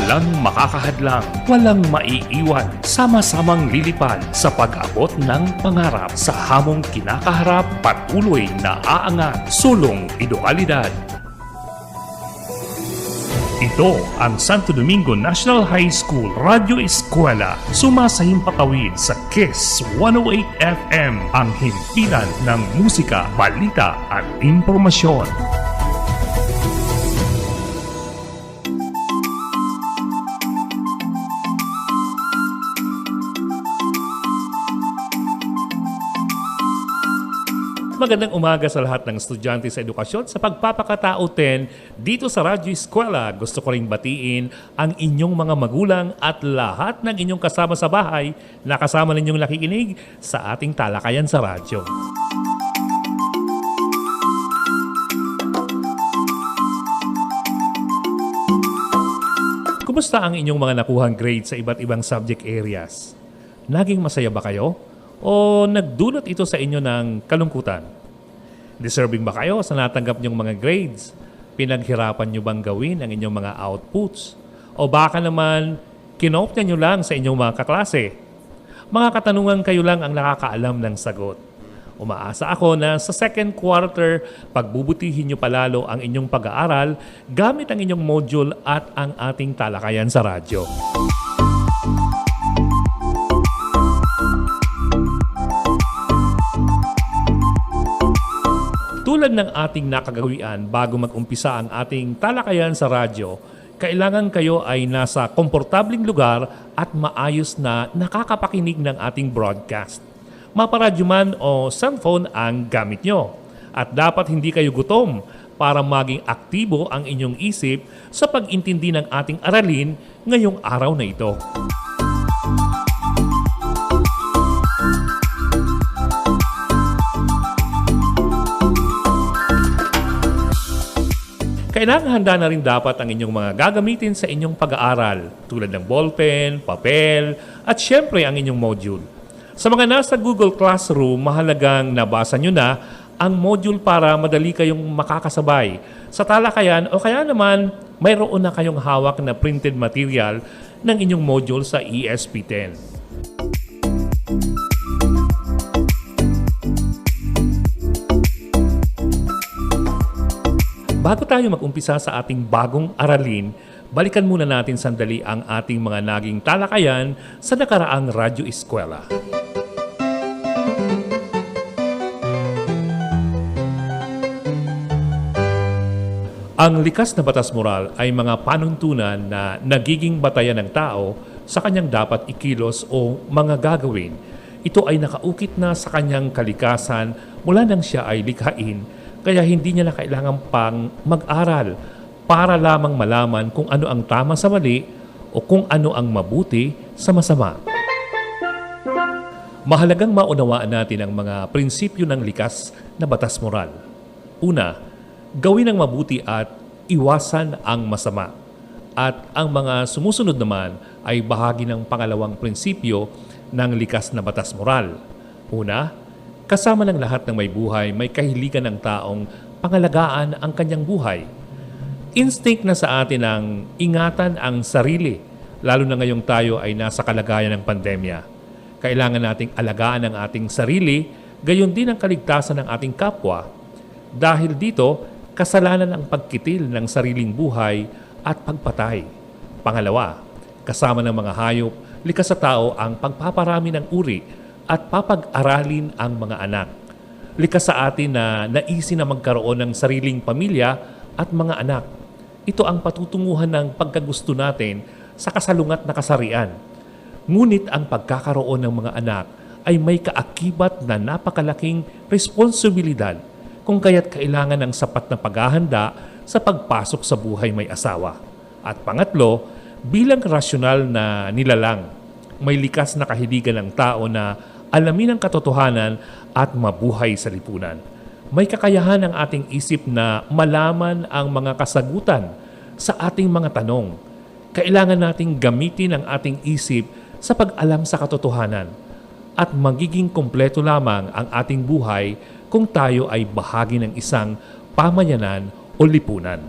Walang makakahadlang, walang maiiwan, sama-samang lilipad sa pag-abot ng pangarap sa hamong kinakaharap, patuloy na aangat, sulong edukalidad. Ito ang Santo Domingo National High School Radio Eskwela, sumasahimpapawid sa KISS 108 FM, ang himpilan ng musika, balita at impormasyon. Magandang umaga sa lahat ng estudyante sa edukasyon. Sa pagpapakatao 10 dito sa Radyo Eskwela, gusto ko ring batiin ang inyong mga magulang at lahat ng inyong kasama sa bahay na kasama ninyong nakikinig sa ating talakayan sa radyo. Kumusta ang inyong mga nakuhang grades sa iba't ibang subject areas? Naging masaya ba kayo? O nagdulot ito sa inyo ng kalungkutan? Deserving ba kayo sa natanggap niyong mga grades? Pinaghirapan niyo bang gawin ang inyong mga outputs? O baka naman, kinopya niyo lang sa inyong mga kaklase? Mga katanungan kayo lang ang nakakaalam ng sagot. Umaasa ako na sa second quarter, pagbubutihin niyo palalo ang inyong pag-aaral gamit ang inyong module at ang ating talakayan sa radyo. Tulad ng ating nakagawian bago mag-umpisa ang ating talakayan sa radyo, kailangan kayo ay nasa komportabling lugar at maayos na nakakapakinig ng ating broadcast. Maparadyo man o cellphone ang gamit nyo. At dapat hindi kayo gutom para maging aktibo ang inyong isip sa pag-intindi ng ating aralin ngayong araw na ito. Kailangan handa na rin dapat ang inyong mga gagamitin sa inyong pag-aaral tulad ng ballpen, papel, at syempre ang inyong module. Sa mga nasa Google Classroom, mahalagang nabasa nyo na ang module para madali kayong makakasabay sa talakayan o kaya naman mayroon na kayong hawak na printed material ng inyong module sa ESP10. Bago tayo mag-umpisa sa ating bagong aralin, balikan muna natin sandali ang ating mga naging talakayan sa nakaraang Radyo Eskwela. Ang likas na batas moral ay mga panuntunan na nagiging batayan ng tao sa kanyang dapat ikilos o mga gagawin. Ito ay nakaukit na sa kanyang kalikasan mula nang siya ay likhain. Kaya hindi niya na kailangan pang mag-aral para lamang malaman kung ano ang tama sa mali o kung ano ang mabuti sa masama. Mahalagang maunawaan natin ang mga prinsipyo ng likas na batas moral. Una, gawin ang mabuti at iwasan ang masama. At ang mga sumusunod naman ay bahagi ng pangalawang prinsipyo ng likas na batas moral. Una, kasama ng lahat ng may buhay, may kahiligan ng taong pangalagaan ang kanyang buhay. Instinct na sa atin ang ingatan ang sarili, lalo na ngayong tayo ay nasa kalagayan ng pandemya. Kailangan nating alagaan ang ating sarili, gayon din ang kaligtasan ng ating kapwa. Dahil dito, kasalanan ang pagkitil ng sariling buhay at pagpatay. Pangalawa, kasama ng mga hayop, likas sa tao ang pagpaparami ng uri at papag-aralin ang mga anak. Likas sa atin na naisin na magkaroon ng sariling pamilya at mga anak. Ito ang patutunguhan ng pagkagusto natin sa kasalungat na kasarian. Ngunit ang pagkakaroon ng mga anak ay may kaakibat na napakalaking responsibilidad kung kaya't kailangan ng sapat na paghahanda sa pagpasok sa buhay may asawa. At pangatlo, bilang rasyonal na nilalang, may likas na kahiligan ng tao na alamin ang katotohanan at mabuhay sa lipunan. May kakayahan ang ating isip na malaman ang mga kasagutan sa ating mga tanong. Kailangan nating gamitin ang ating isip sa pag-alam sa katotohanan at magiging kompleto lamang ang ating buhay kung tayo ay bahagi ng isang pamayanan o lipunan.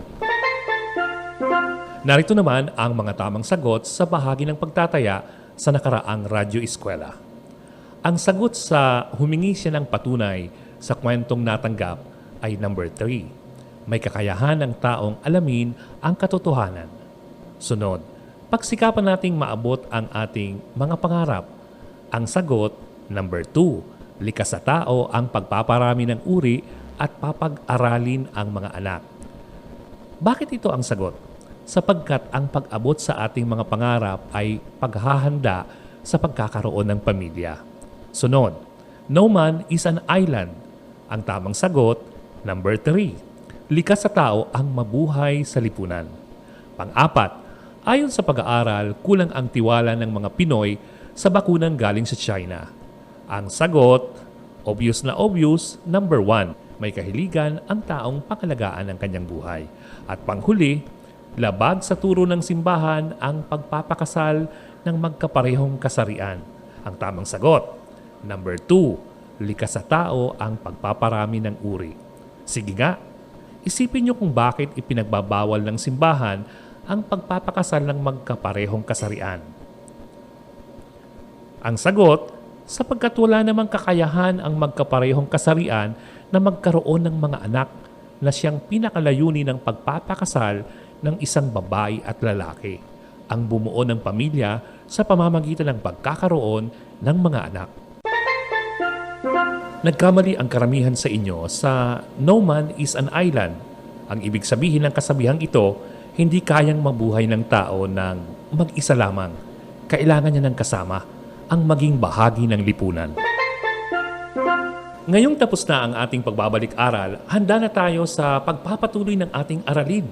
Narito naman ang mga tamang sagot sa bahagi ng pagtataya sa nakaraang radyo eskwela. Ang sagot sa humingi siya ng patunay sa kwentong natanggap ay number 3. May kakayahan ng taong alamin ang katotohanan. Sunod, pagsikapan nating maabot ang ating mga pangarap. Ang sagot, number 2. Likas sa tao ang pagpaparami ng uri at papag-aralin ang mga anak. Bakit ito ang sagot? Sapagkat ang pag-abot sa ating mga pangarap ay paghahanda sa pagkakaroon ng pamilya. Sunod, no man is an island. Ang tamang sagot, number 3. Likas sa tao ang mabuhay sa lipunan. Pang-apat, ayon sa pag-aaral, kulang ang tiwala ng mga Pinoy sa bakunan galing sa China. Ang sagot, obvious na obvious, number 1. May kahiligan ang taong pangalagaan ng kanyang buhay. At panghuli, labag sa turo ng simbahan ang pagpapakasal ng magkaparehong kasarian. Ang tamang sagot, number 2. Likas sa tao ang pagpaparami ng uri. Sige nga, isipin niyo kung bakit ipinagbabawal ng simbahan ang pagpapakasal ng magkaparehong kasarian. Ang sagot, sapagkat wala namang kakayahan ang magkaparehong kasarian na magkaroon ng mga anak na siyang pinakalayunin ng pagpapakasal ng isang babae at lalaki, ang bumuo ng pamilya sa pamamagitan ng pagkakaroon ng mga anak. Nagkamali ang karamihan sa inyo sa no man is an island. Ang ibig sabihin ng kasabihang ito, hindi kayang mabuhay ng tao ng mag-isa lamang. Kailangan niya ng kasama, ang maging bahagi ng lipunan. Ngayong tapos na ang ating pagbabalik-aral, handa na tayo sa pagpapatuloy ng ating aralin,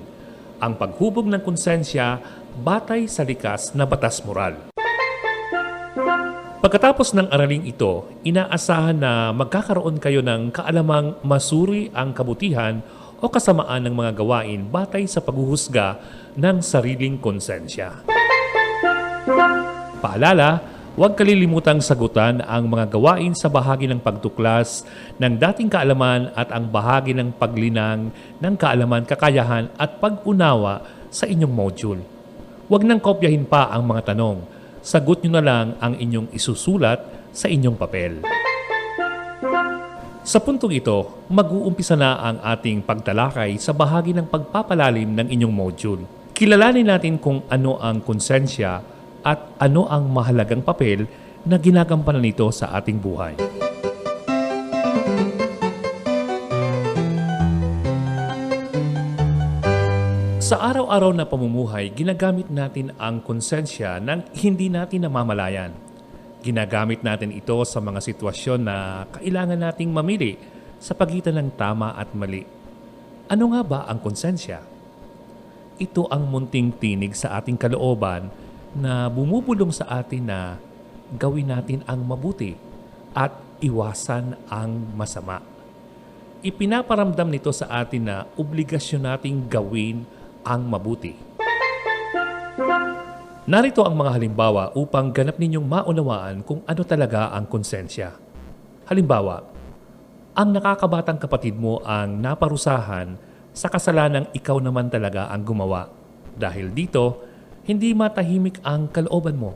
ang paghubog ng konsensya batay sa likas na batas moral. Pagkatapos ng araling ito, inaasahan na magkakaroon kayo ng kaalamang masuri ang kabutihan o kasamaan ng mga gawain batay sa paghuhusga ng sariling konsensya. Paalala, huwag kalilimutang sagutan ang mga gawain sa bahagi ng pagtuklas ng dating kaalaman at ang bahagi ng paglinang ng kaalaman, kakayahan at pag-unawa sa inyong module. Huwag nang kopyahin pa ang mga tanong. Sagot nyo na lang ang inyong isusulat sa inyong papel. Sa puntong ito, mag-uumpisa na ang ating pagtalakay sa bahagi ng pagpapalalim ng inyong module. Kilalanin natin kung ano ang konsensya at ano ang mahalagang papel na ginagampanan nito sa ating buhay. Sa araw-araw na pamumuhay, ginagamit natin ang konsensya nang hindi natin namamalayan. Ginagamit natin ito sa mga sitwasyon na kailangan nating mamili sa pagitan ng tama at mali. Ano nga ba ang konsensya? Ito ang munting tinig sa ating kalooban na bumubulong sa atin na gawin natin ang mabuti at iwasan ang masama. Ipinaparamdam nito sa atin na obligasyon nating gawin ang mabuti. Narito ang mga halimbawa upang ganap ninyong maunawaan kung ano talaga ang konsensya. Halimbawa, ang nakakabatang kapatid mo ang naparusahan sa kasalanang ikaw naman talaga ang gumawa. Dahil dito, hindi matahimik ang kalooban mo.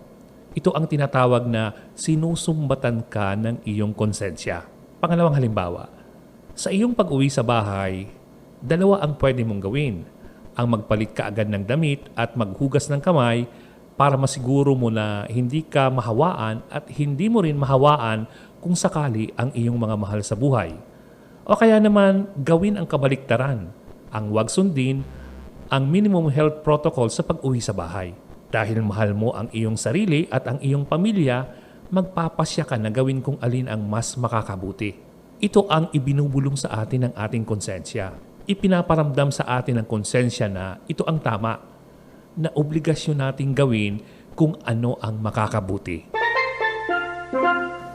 Ito ang tinatawag na sinusumbatan ka ng iyong konsensya. Pangalawang halimbawa, sa iyong pag-uwi sa bahay, dalawa ang pwede mong gawin. Ang magpalit ka agad ng damit at maghugas ng kamay para masiguro mo na hindi ka mahawaan at hindi mo rin mahawaan kung sakali ang iyong mga mahal sa buhay. O kaya naman gawin ang kabaliktaran, ang huwag sundin ang minimum health protocol sa pag-uwi sa bahay. Dahil mahal mo ang iyong sarili at ang iyong pamilya, magpapasya ka na gawin kung alin ang mas makakabuti. Ito ang ibinubulong sa atin ng ating konsensya. Ipinaparamdam sa atin ng konsensya na ito ang tama, na obligasyon nating gawin kung ano ang makakabuti.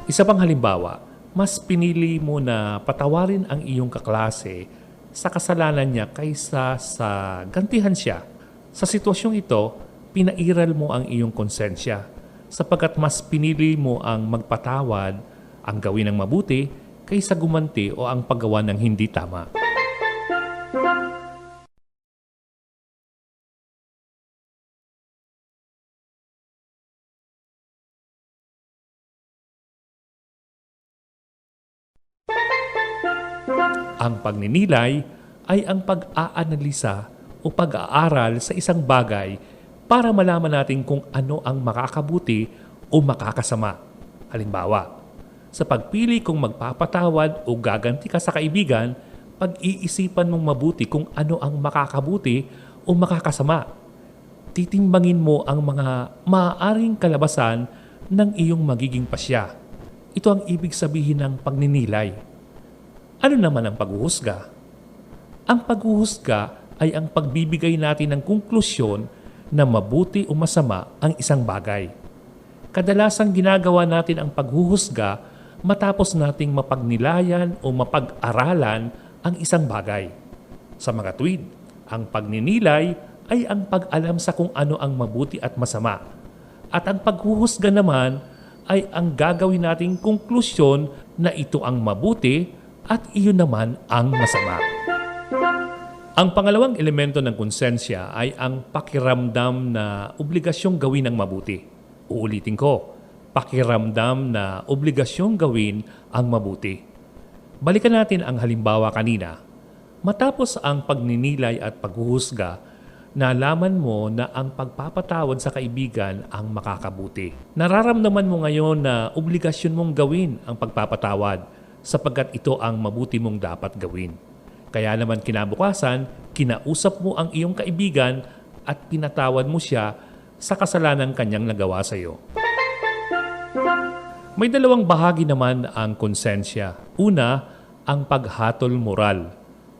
Isa pang halimbawa, mas pinili mo na patawarin ang iyong kaklase sa kasalanan niya kaysa sa gantihan siya. Sa sitwasyong ito, pinairal mo ang iyong konsensya sapagkat mas pinili mo ang magpatawad, ang gawin ng mabuti, kaysa gumanti o ang paggawa ng hindi tama. Ang pagninilay ay ang pag-aanalisa o pag-aaral sa isang bagay para malaman natin kung ano ang makakabuti o makakasama. Halimbawa, sa pagpili kung magpapatawad o gaganti ka sa kaibigan, pag-iisipan mong mabuti kung ano ang makakabuti o makakasama. Titimbangin mo ang mga maaaring kalabasan ng iyong magiging pasya. Ito ang ibig sabihin ng pagninilay. Ano naman ang paghuhusga? Ang paghuhusga ay ang pagbibigay natin ng konklusyon na mabuti o masama ang isang bagay. Kadalasang ginagawa natin ang paghuhusga matapos nating mapagnilayan o mapag-aralan ang isang bagay. Sa mga tuwid, ang pagninilay ay ang pag-alam sa kung ano ang mabuti at masama. At ang paghuhusga naman ay ang gagawin nating konklusyon na ito ang mabuti at iyon naman ang masama. Ang pangalawang elemento ng konsensya ay ang pakiramdam na obligasyong gawin ang mabuti. Uulitin ko, pakiramdam na obligasyong gawin ang mabuti. Balikan natin ang halimbawa kanina. Matapos ang pagninilay at paghuhusga, nalaman mo na ang pagpapatawad sa kaibigan ang makakabuti. Nararamdaman mo ngayon na obligasyon mong gawin ang pagpapatawad sapagkat ito ang mabuti mong dapat gawin. Kaya naman kinabukasan, kinausap mo ang iyong kaibigan at pinatawad mo siya sa kasalanang kanyang nagawa sa iyo. May dalawang bahagi naman ang konsensya. Una, ang paghatol moral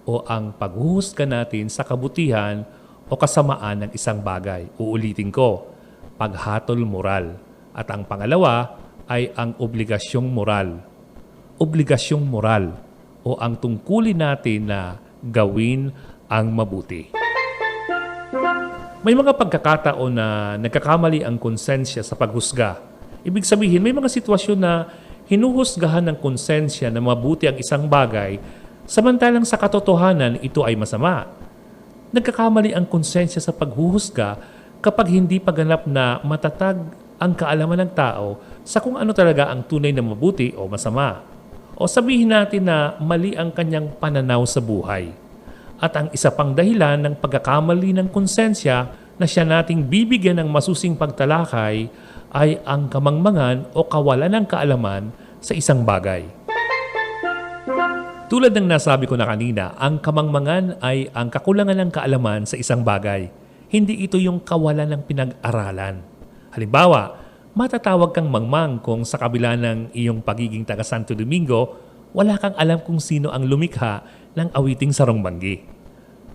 o ang paghuhusga natin sa kabutihan o kasamaan ng isang bagay. Uulitin ko, paghatol moral. At ang pangalawa ay ang obligasyong moral. Obligasyong moral o ang tungkulin natin na gawin ang mabuti. May mga pagkakataon na nagkakamali ang konsensya sa paghusga. Ibig sabihin, may mga sitwasyon na hinuhusgahan ng konsensya na mabuti ang isang bagay, samantalang sa katotohanan ito ay masama. Nagkakamali ang konsensya sa paghuhusga kapag hindi paganap na matatag ang kaalaman ng tao sa kung ano talaga ang tunay na mabuti o masama. O sabihin natin na mali ang kanyang pananaw sa buhay. At ang isa pang dahilan ng pagkakamali ng konsensya na siya nating bibigyan ng masusing pagtalakay ay ang kamangmangan o kawalan ng kaalaman sa isang bagay. Tulad ng nasabi ko na kanina, ang kamangmangan ay ang kakulangan ng kaalaman sa isang bagay. Hindi ito yung kawalan ng pinag-aralan. Halimbawa, matatawag kang mangmang kung sa kabila ng iyong pagiging taga Santo Domingo, wala kang alam kung sino ang lumikha ng awiting Sarongbanggi.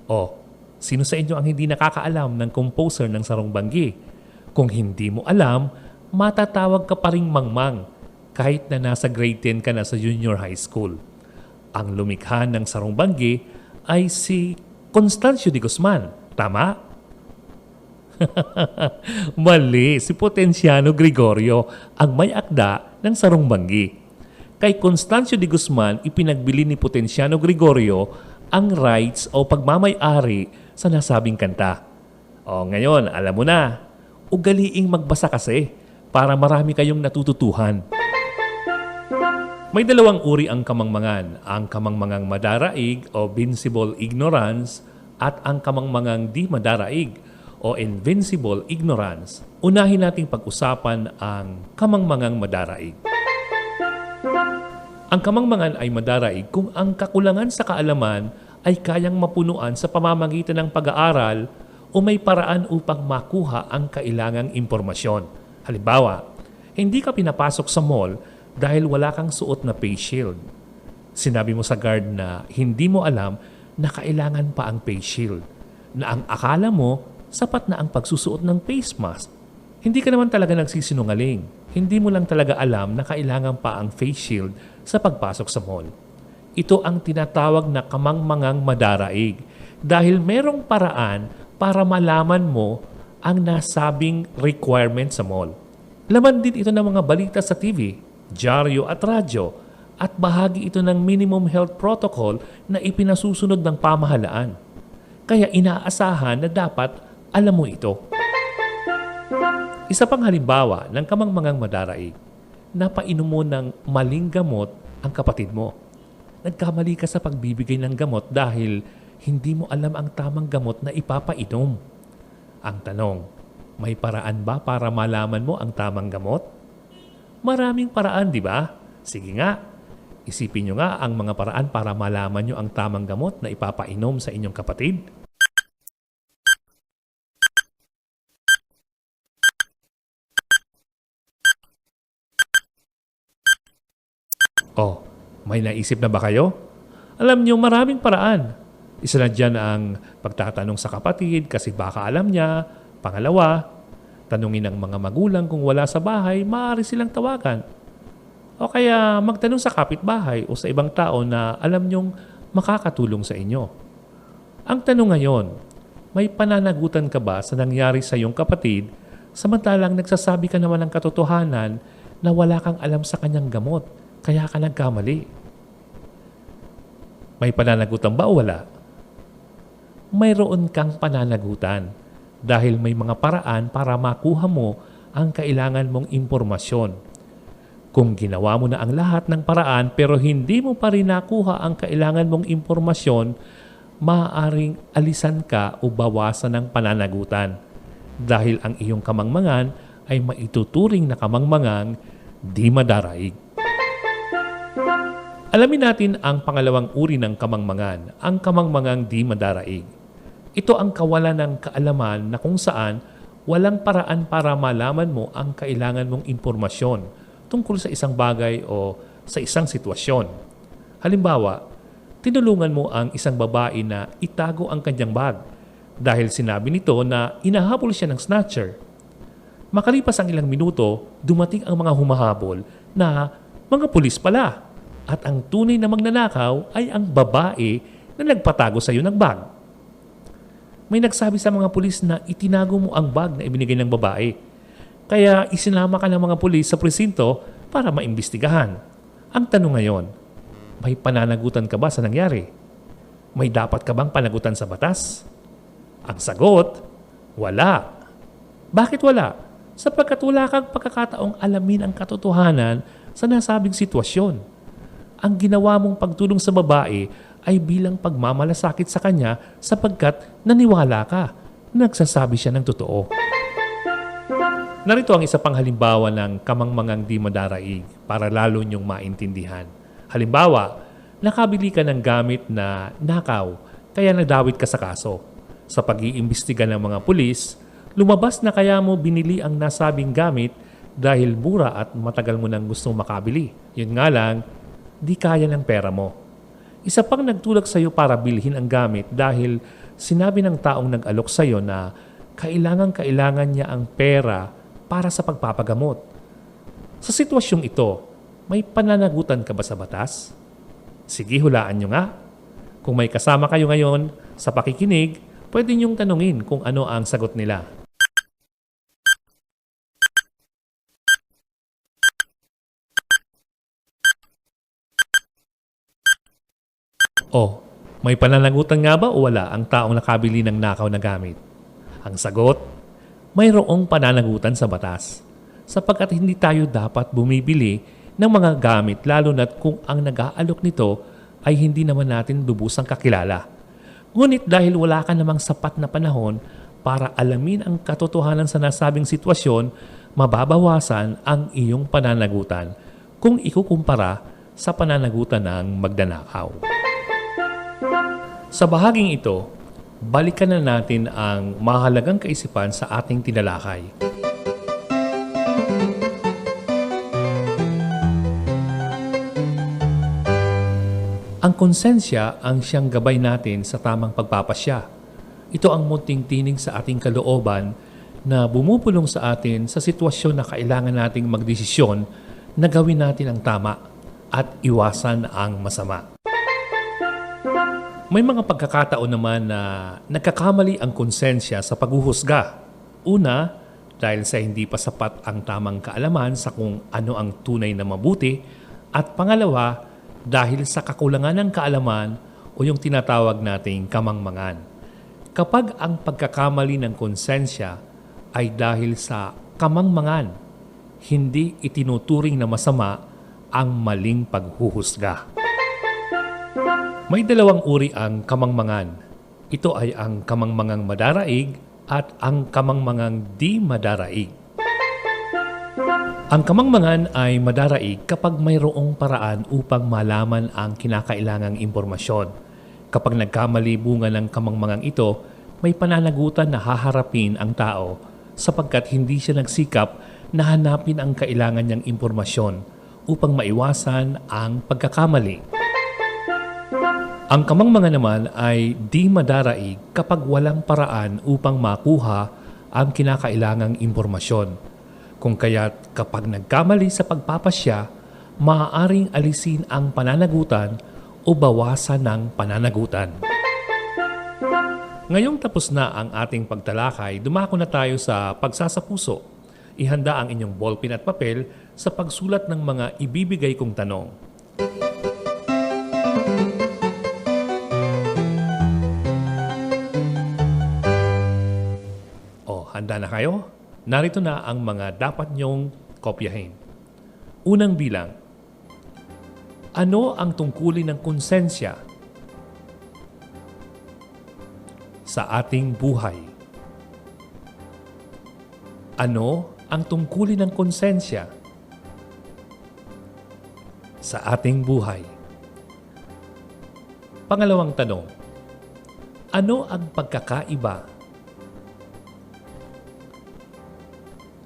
O, sino sa inyo ang hindi nakakaalam ng composer ng Sarongbanggi? Kung hindi mo alam, matatawag ka pa ring mangmang kahit na nasa grade 10 ka na sa junior high school. Ang lumikha ng Sarongbanggi ay si Constancio de Guzman. Tama? Mali, si Potenciano Gregorio ang may akda ng Sarongbanggi. Kay Constancio de Guzman, ipinagbili ni Potenciano Gregorio ang rights o pagmamay-ari sa nasabing kanta. O ngayon, alam mo na, ugaliing magbasa kasi para marami kayong natututuhan. May dalawang uri ang kamangmangan, ang kamangmangang madaraig o vincible ignorance at ang kamangmangang di madaraig o invincible ignorance. Unahin nating pag-usapan ang kamangmangang madaraig. Ang kamangmangan ay madaraig kung ang kakulangan sa kaalaman ay kayang mapunuan sa pamamagitan ng pag-aaral o may paraan upang makuha ang kailangang impormasyon. Halimbawa, hindi ka pinapasok sa mall dahil wala kang suot na face shield. Sinabi mo sa guard na hindi mo alam na kailangan pa ang face shield, na ang akala mo sapat na ang pagsusuot ng face mask. Hindi ka naman talaga nagsisinungaling. Hindi mo lang talaga alam na kailangan pa ang face shield sa pagpasok sa mall. Ito ang tinatawag na kamangmangang madaraig dahil merong paraan para malaman mo ang nasabing requirement sa mall. Laman din ito ng mga balita sa TV, dyaryo at radyo at bahagi ito ng minimum health protocol na ipinasusunod ng pamahalaan. Kaya inaasahan na dapat alam mo ito. Isa pang halimbawa ng kamangmangang madaraig, napainom mo ng maling gamot ang kapatid mo. nagkamali ka sa pagbibigay ng gamot dahil hindi mo alam ang tamang gamot na ipapainom. Ang tanong, may paraan ba para malaman mo ang tamang gamot? Maraming paraan, di ba? Sige nga, isipin nyo nga ang mga paraan para malaman nyo ang tamang gamot na ipapainom sa inyong kapatid. Oh, may naisip na ba kayo? Alam nyo, maraming paraan. Isa na dyan ang pagtatanong sa kapatid kasi baka alam niya. Pangalawa, tanungin ng mga magulang kung wala sa bahay, maaari silang tawagan. O kaya magtanong sa kapitbahay o sa ibang tao na alam nyong makakatulong sa inyo. Ang tanong ngayon, may pananagutan ka ba sa nangyari sa iyong kapatid samantalang nagsasabi ka naman ng katotohanan na wala kang alam sa kanyang gamot kaya ka nagkamali? May pananagutan ba o wala? Mayroon kang pananagutan dahil may mga paraan para makuha mo ang kailangan mong impormasyon. Kung ginawa mo na ang lahat ng paraan pero hindi mo pa rin nakuha ang kailangan mong impormasyon, maaaring alisan ka o bawasan ng pananagutan dahil ang iyong kamangmangan ay maituturing na kamangmangang di madaraig. Alamin natin ang pangalawang uri ng kamangmangan, ang kamangmangang di madaraig. Ito ang kawalan ng kaalaman na kung saan walang paraan para malaman mo ang kailangan mong impormasyon tungkol sa isang bagay o sa isang sitwasyon. Halimbawa, tinulungan mo ang isang babae na itago ang kanyang bag dahil sinabi nito na inahabol siya ng snatcher. Makalipas ang ilang minuto, dumating ang mga humahabol na mga pulis pala at ang tunay na magnanakaw ay ang babae na nagpatago sa iyo ng bag. May nagsabi sa mga pulis na itinago mo ang bag na ibinigay ng babae. Kaya isinama ka ng mga pulis sa presinto para maimbestigahan. Ang tanong ngayon, may pananagutan ka ba sa nangyari? May dapat ka bang panagutan sa batas? Ang sagot, wala. Bakit wala? Sapagkat wala kang pagkakataong alamin ang katotohanan sa nasabing sitwasyon. Ang ginawa mong pagtulong sa babae ay bilang pagmamalasakit sa kanya sapagkat naniwala ka na nagsasabi siya ng totoo. Narito ang isa pang halimbawa ng kamangmangang di madaraig para lalo niyong maintindihan. Halimbawa, nakabili ka ng gamit na nakaw kaya nadawit ka sa kaso. Sa pag-iimbestiga ng mga pulis, lumabas na kaya mo binili ang nasabing gamit dahil mura at matagal mo nang gustong makabili. Yun nga lang, di kaya ng pera mo. Isa pang nagtulak sa iyo para bilhin ang gamit dahil sinabi ng taong nag-alok sa iyo na kailangan niya ang pera para sa pagpapagamot. Sa sitwasyong ito, may pananagutan ka ba sa batas? Sige, hulaan nyo nga. Kung may kasama kayo ngayon sa pakikinig, pwede nyong tanungin kung ano ang sagot nila. Oh, may pananagutan nga ba o wala ang taong nakabili ng nakaw na gamit? Ang sagot, mayroong pananagutan sa batas. Sapagkat hindi tayo dapat bumibili ng mga gamit lalo na't kung ang nag-aalok nito ay hindi naman natin lubusang kakilala. Ngunit dahil wala ka namang sapat na panahon para alamin ang katotohanan sa nasabing sitwasyon, mababawasan ang iyong pananagutan kung ikukumpara sa pananagutan ng magnanakaw. Sa bahaging ito, balikan na natin ang mahalagang kaisipan sa ating tinalakay. Ang konsensya ang siyang gabay natin sa tamang pagpapasya. Ito ang munting tinig sa ating kalooban na bumubulong sa atin sa sitwasyon na kailangan nating magdesisyon na gawin natin ang tama at iwasan ang masama. May mga pagkakataon naman na nagkakamali ang konsensya sa paghuhusga. Una, dahil sa hindi pa sapat ang tamang kaalaman sa kung ano ang tunay na mabuti. At pangalawa, dahil sa kakulangan ng kaalaman o yung tinatawag nating kamangmangan. Kapag ang pagkakamali ng konsensya ay dahil sa kamangmangan, hindi itinuturing na masama ang maling paghuhusga. May dalawang uri ang kamangmangan. Ito ay ang kamangmangang madaraig at ang kamangmangang di madaraig. Ang kamangmangan ay madaraig kapag mayroong paraan upang malaman ang kinakailangang impormasyon. Kapag nagkamali bunga ng kamangmangang ito, may pananagutan na haharapin ang tao sapagkat hindi siya nagsikap na hanapin ang kailangan niyang impormasyon upang maiwasan ang pagkakamali. Ang kamangmangan naman ay di madaraig kapag walang paraan upang makuha ang kinakailangang impormasyon. Kung kaya't kapag nagkamali sa pagpapasya, maaaring alisin ang pananagutan o bawasan ng pananagutan. Ngayong tapos na ang ating pagtalakay, dumako na tayo sa pagsasapuso. Ihanda ang inyong ballpen at papel sa pagsulat ng mga ibibigay kong tanong. Handa na kayo? Narito na ang mga dapat niyong kopyahin. Unang bilang. Ano ang tungkulin ng konsensya sa ating buhay? Ano ang tungkulin ng konsensya sa ating buhay? Pangalawang tanong. Ano ang pagkakaiba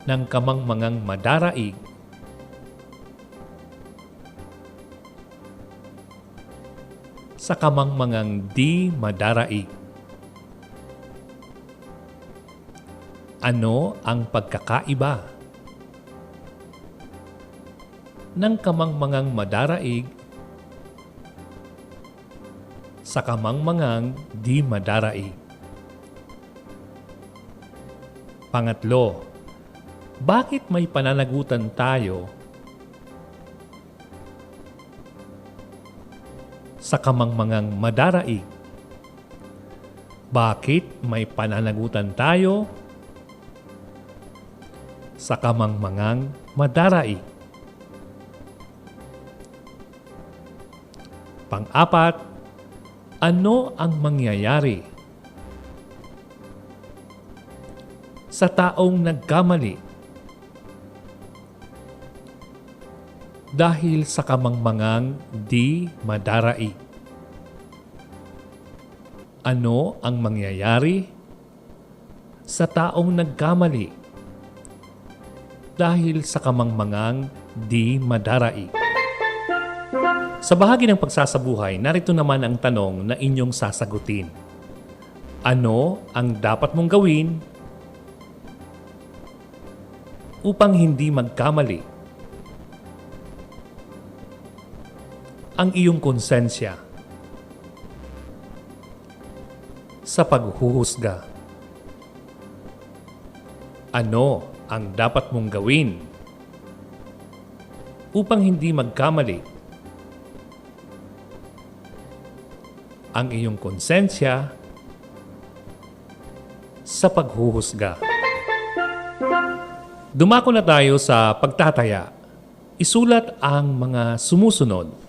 ng kamangmangang madaraig sa kamangmangang di madaraig? Ano ang pagkakaiba ng kamangmangang madaraig sa kamangmangang di madaraig? Pangatlo, bakit may pananagutan tayo sa kamangmangang madaraig? Bakit may pananagutan tayo sa kamangmangang madaraig? Pang-apat, ano ang mangyayari sa taong nagkamali dahil sa kamangmangang di madaraig? Ano ang mangyayari sa taong nagkamali dahil sa kamangmangang di madaraig? Sa bahagi ng pagsasabuhay, narito naman ang tanong na inyong sasagutin. Ano ang dapat mong gawin upang hindi magkamali ang iyong konsensya sa paghuhusga? Ano ang dapat mong gawin upang hindi magkamali ang iyong konsensya sa paghuhusga? Dumako na tayo sa pagtataya. Isulat ang mga sumusunod.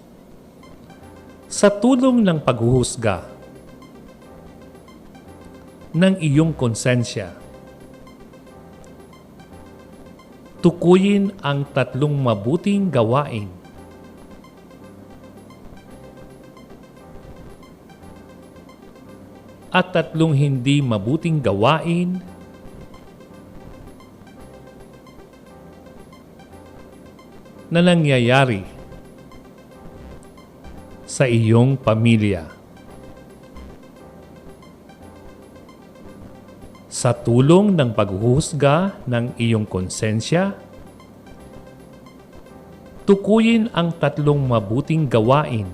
Sa tulong ng paghuhusga ng iyong konsensya, tukuyin ang 3 mabuting gawain at 3 hindi mabuting gawain na nangyayari sa iyong pamilya. Sa tulong ng paghuhusga ng iyong konsensya, tukuyin ang 3 mabuting gawain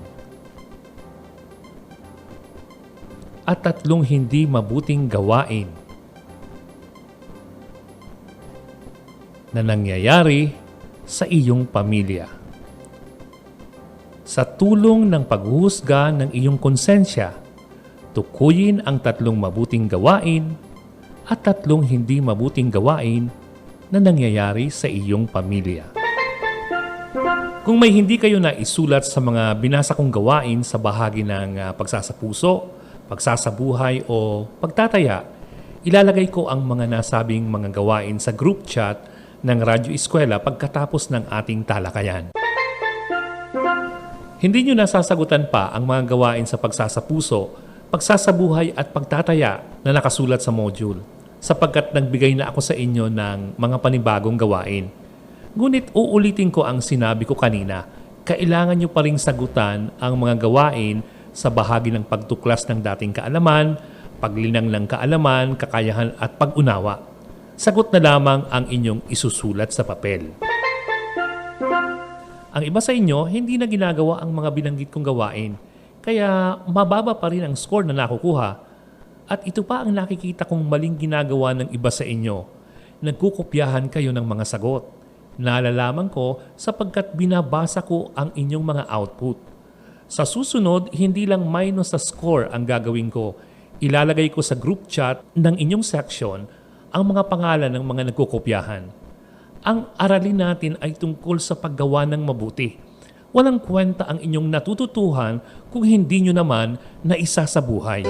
at 3 hindi mabuting gawain na nangyayari sa iyong pamilya. Sa tulong ng paghuhusga ng iyong konsensya, tukuyin ang 3 mabuting gawain at 3 hindi mabuting gawain na nangyayari sa iyong pamilya. Kung may hindi kayo na isulat sa mga binasa kong gawain sa bahagi ng pagsasapuso, pagsasabuhay o pagtataya, ilalagay ko ang mga nasabing mga gawain sa group chat ng Radyo Eskwela pagkatapos ng ating talakayan. Hindi nyo nasasagutan pa ang mga gawain sa pagsasapuso, pagsasabuhay at pagtataya na nakasulat sa module sapagkat nagbigay na ako sa inyo ng mga panibagong gawain. Ngunit uulitin ko ang sinabi ko kanina, kailangan nyo pa ring sagutan ang mga gawain sa bahagi ng pagtuklas ng dating kaalaman, paglinang ng kaalaman, kakayahan at pag-unawa. Sagot na lamang ang inyong isusulat sa papel. Ang iba sa inyo, hindi na ginagawa ang mga binanggit kong gawain, kaya mababa pa rin ang score na nakukuha. At ito pa ang nakikita kong maling ginagawa ng iba sa inyo. Nagkukopyahan kayo ng mga sagot. Nalalaman ko sapagkat binabasa ko ang inyong mga output. Sa susunod, hindi lang minus sa score ang gagawin ko. Ilalagay ko sa group chat ng inyong section ang mga pangalan ng mga nagkukopyahan. Ang aralin natin ay tungkol sa paggawa ng mabuti. Walang kwenta ang inyong natututuhan kung hindi nyo naman naisa sa buhay.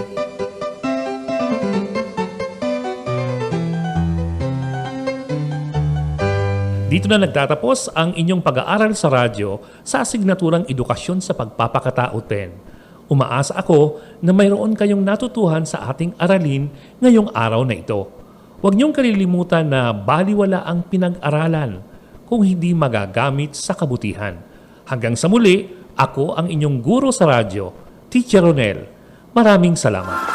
Dito na nagtatapos ang inyong pag-aaral sa radyo sa asignaturang Edukasyon sa Pagpapakatao 10. Umaasa ako na mayroon kayong natutuhan sa ating aralin ngayong araw na ito. Huwag niyong kalilimutan na baliwala ang pinag-aralan kung hindi magagamit sa kabutihan. Hanggang sa muli, ako ang inyong guro sa radyo, Teacher Ronel. Maraming salamat.